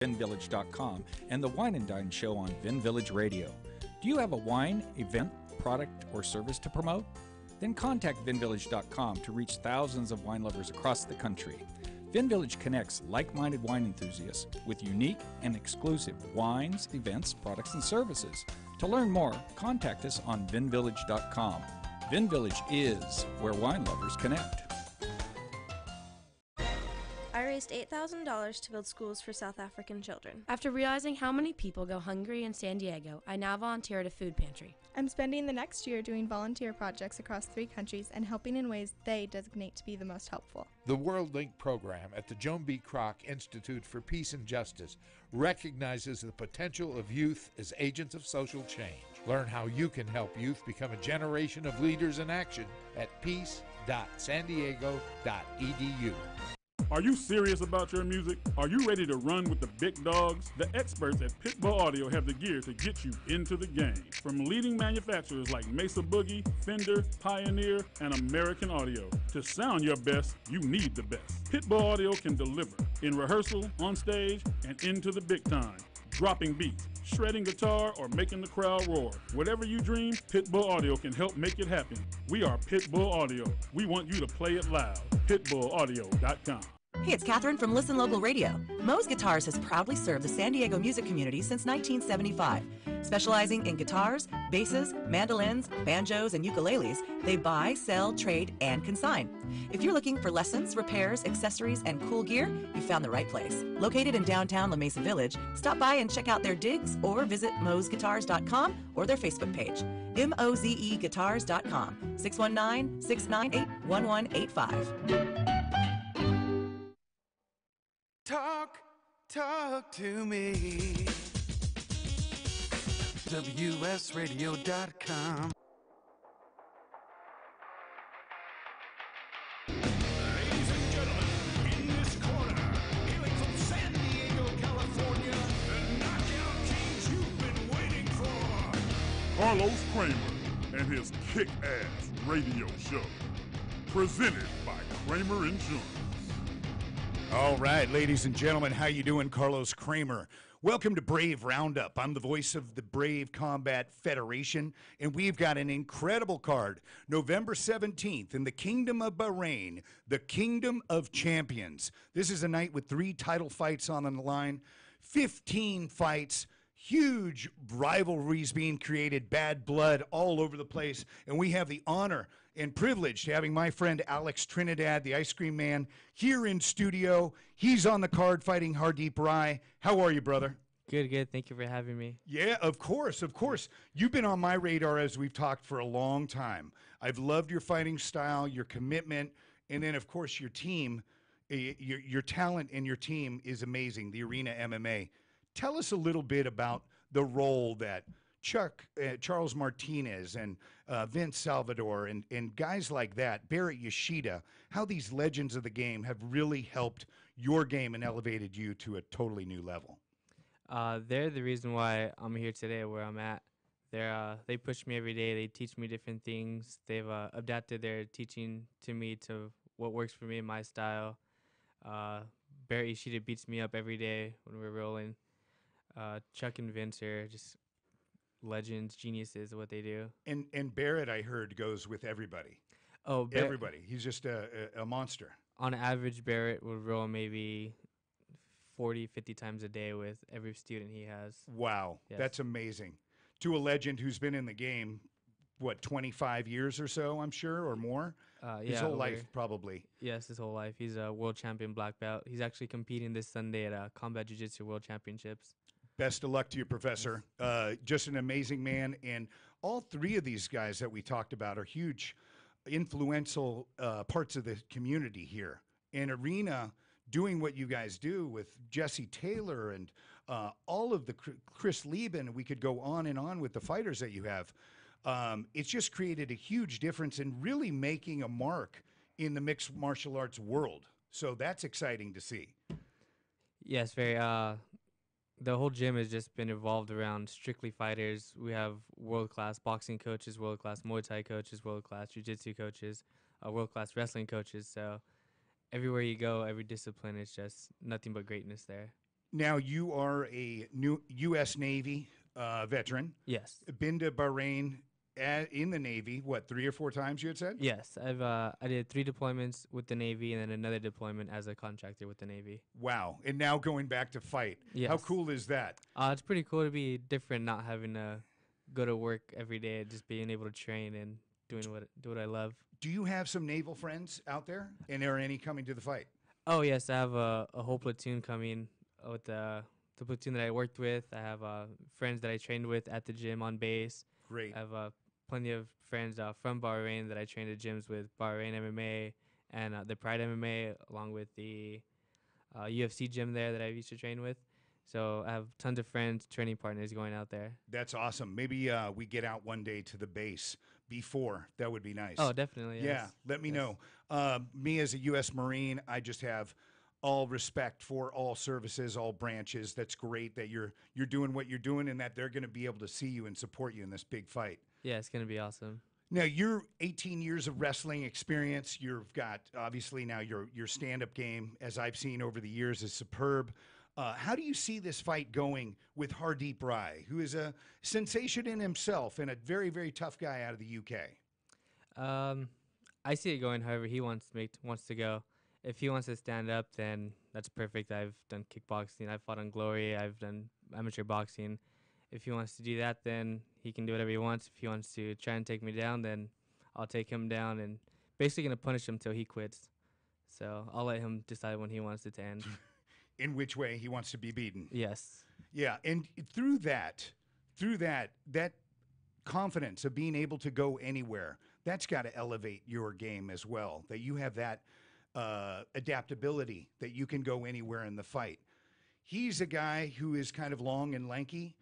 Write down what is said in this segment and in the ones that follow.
VinVillage.com and the Wine and Dine Show on Vin Village Radio. Do you have a wine, event, product, or service to promote? Then contact VinVillage.com to reach thousands of wine lovers across the country. Vin Village connects like-minded wine enthusiasts with unique and exclusive wines, events, products, and services. To learn more, contact us on VinVillage.com. Vin Village is where wine lovers connect. I raised $8,000 to build schools for South African children. After realizing how many people go hungry in San Diego, I now volunteer at a food pantry. I'm spending the next year doing volunteer projects across 3 countries and helping in ways they designate to be the most helpful. The World Link program at the Joan B. Kroc Institute for Peace and Justice recognizes the potential of youth as agents of social change. Learn how you can help youth become a generation of leaders in action at peace.sandiego.edu. Are you serious about your music? Are you ready to run with the big dogs? The experts at Pitbull Audio have the gear to get you into the game. From leading manufacturers like Mesa Boogie, Fender, Pioneer, and American Audio. To sound your best, you need the best. Pitbull Audio can deliver in rehearsal, on stage, and into the big time. Dropping beats, shredding guitar, or making the crowd roar. Whatever you dream, Pitbull Audio can help make it happen. We are Pitbull Audio. We want you to play it loud. PitbullAudio.com. Hey, it's Catherine from Listen Local Radio. Moe's Guitars has proudly served the San Diego music community since 1975. Specializing in guitars, basses, mandolins, banjos, and ukuleles, they buy, sell, trade, and consign. If you're looking for lessons, repairs, accessories, and cool gear, you found the right place. Located in downtown La Mesa Village, stop by and check out their digs or visit moesguitars.com or their Facebook page. mozeguitars.com, 619-698-1185. Talk to me. WSRadio.com. Ladies and gentlemen, in this corner, hailing from San Diego, California, the knockout kings you've been waiting for. Carlos Kremer and his kick-ass radio show. Presented by Kremer Insurance. All right, ladies and gentlemen, how you doing? Carlos Kremer. Welcome to Brave Roundup. I'm the voice of the Brave Combat Federation, and we've got an incredible card. November 17th in the Kingdom of Bahrain, the Kingdom of Champions. This is a night with 3 title fights on the line, 15 fights, huge rivalries being created, bad blood all over the place, and we have the honor and privilege to having my friend Alex Trinidad, the Ice Cream Man, here in studio. He's on the card fighting Hardeep Rai. How are you, brother? Good. Thank you for having me. Yeah, of course. You've been on my radar as we've talked for a long time. I've loved your fighting style, your commitment, and then, of course, your team. Your talent and your team is amazing, the Arena MMA. Tell us a little bit about the role that Charles Martinez and Vince Salvador and guys like that, Barrett Yoshida, how these legends of the game have really helped your game and elevated you to a totally new level. They're the reason why I'm here today where I'm at. They push me every day. They teach me different things. They've adapted their teaching to me to what works for me and my style. Barrett Yoshida beats me up every day when we're rolling. Chuck and Vince are just legends, geniuses, what they do. And Barrett, I heard, goes with everybody. Oh, everybody. He's just a monster. On average, Barrett would roll maybe 40, 50 times a day with every student he has. Wow. Yes. That's amazing. To a legend who's been in the game, 25 years or so, I'm sure, or more? His whole life, probably. Yes, his whole life. He's a world champion black belt. He's actually competing this Sunday at Combat Jiu-Jitsu World Championships. Best of luck to you, Professor. Just an amazing man. And all 3 of these guys that we talked about are huge, influential parts of the community here. And Arena, doing what you guys do with Jesse Taylor and all of the Chris Lieben, we could go on and on with the fighters that you have. It's just created a huge difference in really making a mark in the mixed martial arts world. So that's exciting to see. Yes, very. The whole gym has just been evolved around strictly fighters. We have world-class boxing coaches, world-class Muay Thai coaches, world-class Jiu-Jitsu coaches, world-class wrestling coaches. So everywhere you go, every discipline, it's just nothing but greatness there. Now, you are a new U.S. Navy veteran. Yes. Been to Bahrain in the Navy, what, 3 or 4 times you had said? Yes, I did 3 deployments with the Navy and then another deployment as a contractor with the Navy. Wow. And now going back to fight. Yes. How cool is that? It's pretty cool to be different, not having to go to work every day, just being able to train and do what I love. Do you have some naval friends out there? And are any coming to the fight? Oh yes, I have a whole platoon coming with the platoon that I worked with. I have friends that I trained with at the gym on base. Great. I have plenty of friends from Bahrain that I trained at gyms with, Bahrain MMA and the Pride MMA, along with the UFC gym there that I used to train with. So I have tons of friends, training partners going out there. That's awesome. Maybe we get out one day to the base before. That would be nice. Oh, definitely. Yes. Yeah, let me know. Me as a U.S. Marine, I just have all respect for all services, all branches. That's great that you're doing what you're doing and that they're going to be able to see you and support you in this big fight. Yeah, it's going to be awesome. Now, you're 18 years of wrestling experience. You've got, obviously, now your stand-up game, as I've seen over the years, is superb. How do you see this fight going with Hardeep Rai, who is a sensation in himself and a very, very tough guy out of the UK? I see it going however he wants to go. If he wants to stand up, then that's perfect. I've done kickboxing. I've fought on Glory. I've done amateur boxing. If he wants to do that, then he can do whatever he wants. If he wants to try and take me down, then I'll take him down and basically going to punish him till he quits. So I'll let him decide when he wants it to end. In which way he wants to be beaten. Yes. Yeah, and through that confidence of being able to go anywhere, that's got to elevate your game as well, that you have that adaptability, that you can go anywhere in the fight. He's a guy who is kind of long and lanky.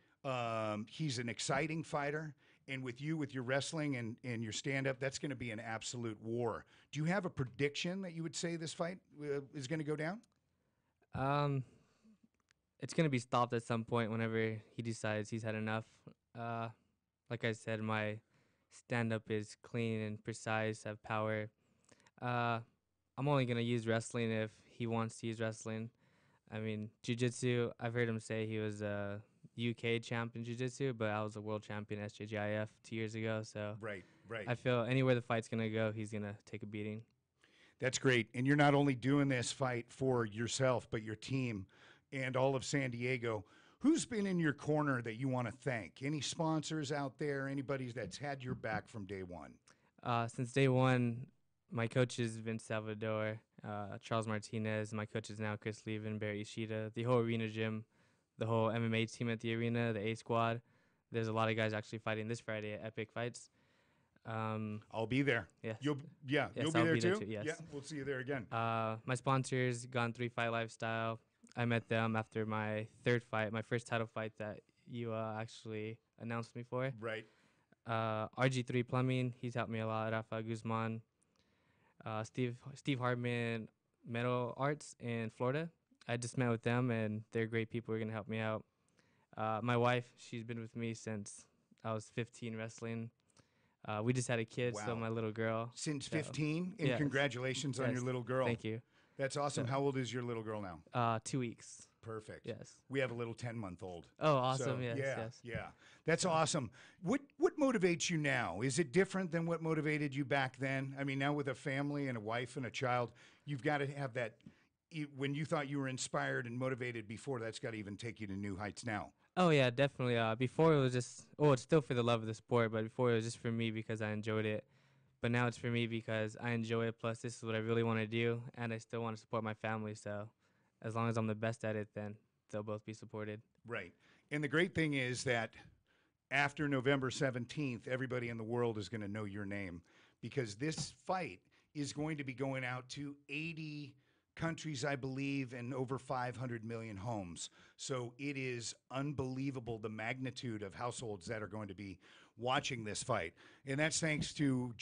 He's an exciting fighter. And with you, with your wrestling and your stand-up, that's going to be an absolute war. Do you have a prediction that you would say this fight is going to go down? It's going to be stopped at some point whenever he decides he's had enough. Like I said, my stand-up is clean and precise, have power. I'm only going to use wrestling if he wants to use wrestling. I mean, jiu-jitsu, I've heard him say he was a UK champ in jiu-jitsu, but I was a world champion SJJIF 2 years ago. So right. I feel anywhere the fight's going to go, he's going to take a beating. That's great. And you're not only doing this fight for yourself, but your team and all of San Diego. Who's been in your corner that you want to thank? Any sponsors out there? Anybody that's had your back from day one? Since day one, my coach is Vince Salvador, Charles Martinez. My coaches now, Chris Levin, Barry Ishida, the whole arena gym, the whole MMA team at the arena, the A squad. There's a lot of guys actually fighting this Friday at Epic Fights. I'll be there. Yes. You'll be I'll there be too? there too, yes. Yeah, we'll see you there again. My sponsors, Gone 3 Fight Lifestyle. I met them after my third fight, my first title fight that you actually announced me for. Right. RG3 Plumbing, he's helped me a lot. Rafa Guzman. Steve Hardman Metal Arts in Florida. I just met with them, and they're great people who are going to help me out. My wife, she's been with me since I was 15 wrestling. We just had a kid, Wow. so my little girl. Since 15? And yes. congratulations on your little girl. Thank you. That's awesome. So, How old is your little girl now? 2 weeks. Perfect. Yes. We have a little 10-month-old. Oh, awesome. So, yes, yeah, yes. yeah. That's awesome. What motivates you now? Is it different than what motivated you back then? I mean, now with a family and a wife and a child, you've got to have that. When you thought you were inspired and motivated before, that's got to even take you to new heights now. Oh, yeah, definitely. Before it was just, it's still for the love of the sport, but before it was just for me because I enjoyed it. But now it's for me because I enjoy it, plus this is what I really want to do, and I still want to support my family. So as long as I'm the best at it, then they'll both be supported. Right. And the great thing is that after November 17th, everybody in the world is going to know your name because this fight is going to be going out to 80 countries, I believe, and over 500 million homes. So it is unbelievable the magnitude of households that are going to be watching this fight. And that's thanks to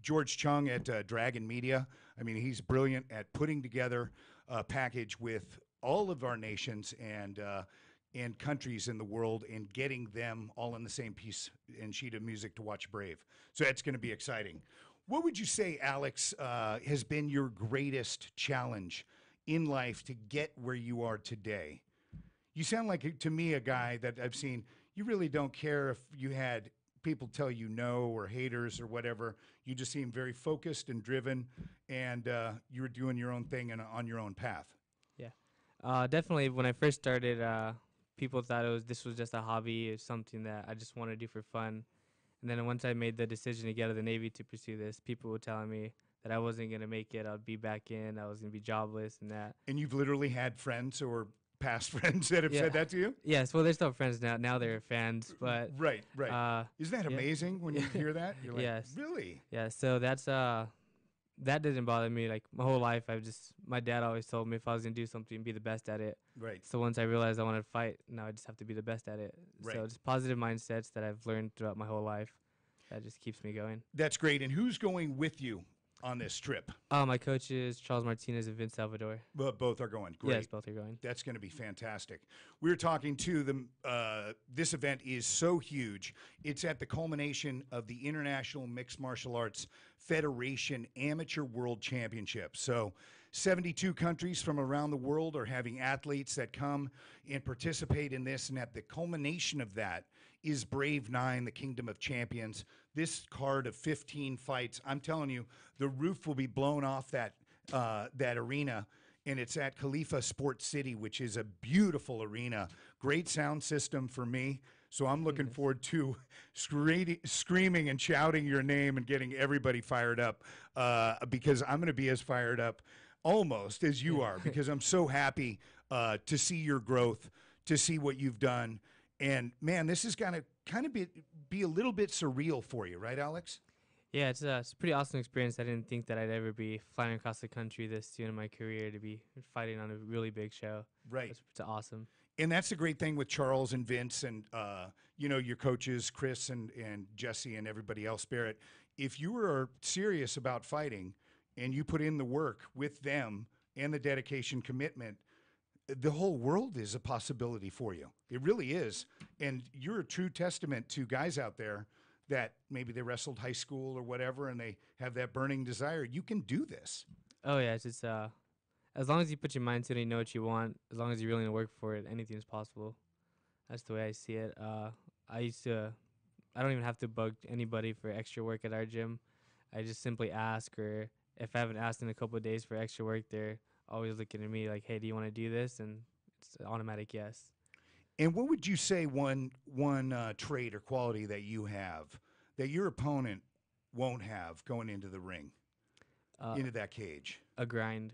George Chung at Dragon Media. I mean, he's brilliant at putting together a package with all of our nations and countries in the world and getting them all in the same piece and sheet of music to watch Brave. So that's going to be exciting. What would you say, Alex, has been your greatest challenge in life to get where you are today? You sound like, to me, a guy that I've seen, you really don't care if you had people tell you no or haters or whatever. You just seem very focused and driven, and you were doing your own thing and on your own path. Yeah. Definitely, when I first started, people thought this was just a hobby or something that I just wanted to do for fun. And then once I made the decision to get out of the Navy to pursue this, people were telling me that I wasn't going to make it. I'd be back in. I was going to be jobless and that. And you've literally had friends or past friends that have said that to you? Yes. Well, they're still friends now. Now they're fans. But Right. Isn't that amazing when you hear that? You're like, yes. Really? Yeah. So that's that didn't bother me. Like my whole life, my dad always told me if I was gonna do something, be the best at it. Right. So once I realized I wanted to fight, now I just have to be the best at it. Right. So just positive mindsets that I've learned throughout my whole life. That just keeps me going. That's great. And who's going with you on this trip? My coaches, Charles Martinez and Vince Salvador. Well, both are going. Great. Yes, both are going. That's going to be fantastic. We're talking to them. This event is so huge. It's at the culmination of the International Mixed Martial Arts Federation Amateur World Championship. So 72 countries from around the world are having athletes that come and participate in this. And at the culmination of that is Brave 9, the Kingdom of Champions. This card of 15 fights, I'm telling you, the roof will be blown off that arena, and it's at Khalifa Sports City, which is a beautiful arena. Great sound system for me, so I'm looking forward to screaming and shouting your name and getting everybody fired up, because I'm going to be as fired up almost as you are, because I'm so happy to see your growth, to see what you've done. And, man, this is going to kind of be a little bit surreal for you, right, Alex? Yeah, it's a pretty awesome experience. I didn't think that I'd ever be flying across the country this soon in my career to be fighting on a really big show. Right. It's awesome. And that's the great thing with Charles and Vince and, your coaches, Chris and Jesse and everybody else, Barrett. If you are serious about fighting and you put in the work with them and the dedication, commitment, the whole world is a possibility for you. It really is. And you're a true testament to guys out there that maybe they wrestled high school or whatever and they have that burning desire. You can do this. Oh, yeah. It's just, as long as you put your mind to it and you know what you want, as long as you're willing to work for it, anything is possible. That's the way I see it. I don't even have to bug anybody for extra work at our gym. I just simply ask, or if I haven't asked in a couple of days for extra work, they're always looking at me like, hey, do you want to do this? And it's an automatic yes. And what would you say one trait or quality that you have that your opponent won't have going into the ring, into that cage? A grind.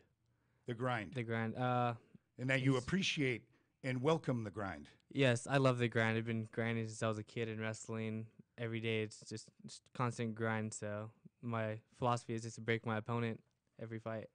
The grind. The grind. And that you appreciate and welcome the grind. Yes, I love the grind. I've been grinding since I was a kid in wrestling. Every day it's just constant grind. So my philosophy is just to break my opponent every fight.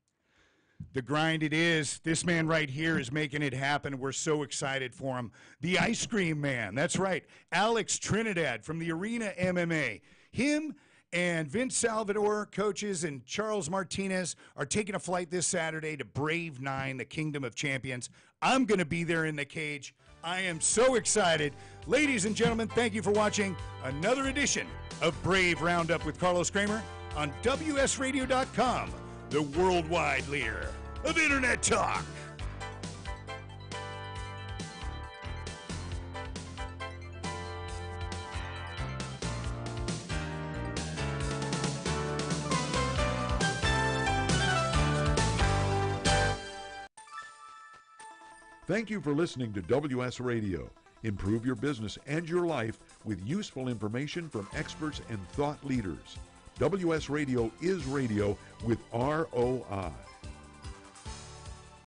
The grind it is. This man right here is making it happen. We're so excited for him. The Ice Cream Man. That's right. Alex Trinidad from the Arena MMA. Him and Vince Salvador, coaches, and Charles Martinez are taking a flight this Saturday to Brave 9, the Kingdom of Champions. I'm going to be there in the cage. I am so excited. Ladies and gentlemen, thank you for watching another edition of Brave Roundup with Carlos Kremer on WSRadio.com. The worldwide leader of Internet talk. Thank you for listening to WS Radio. Improve your business and your life with useful information from experts and thought leaders. WS Radio is radio with ROI.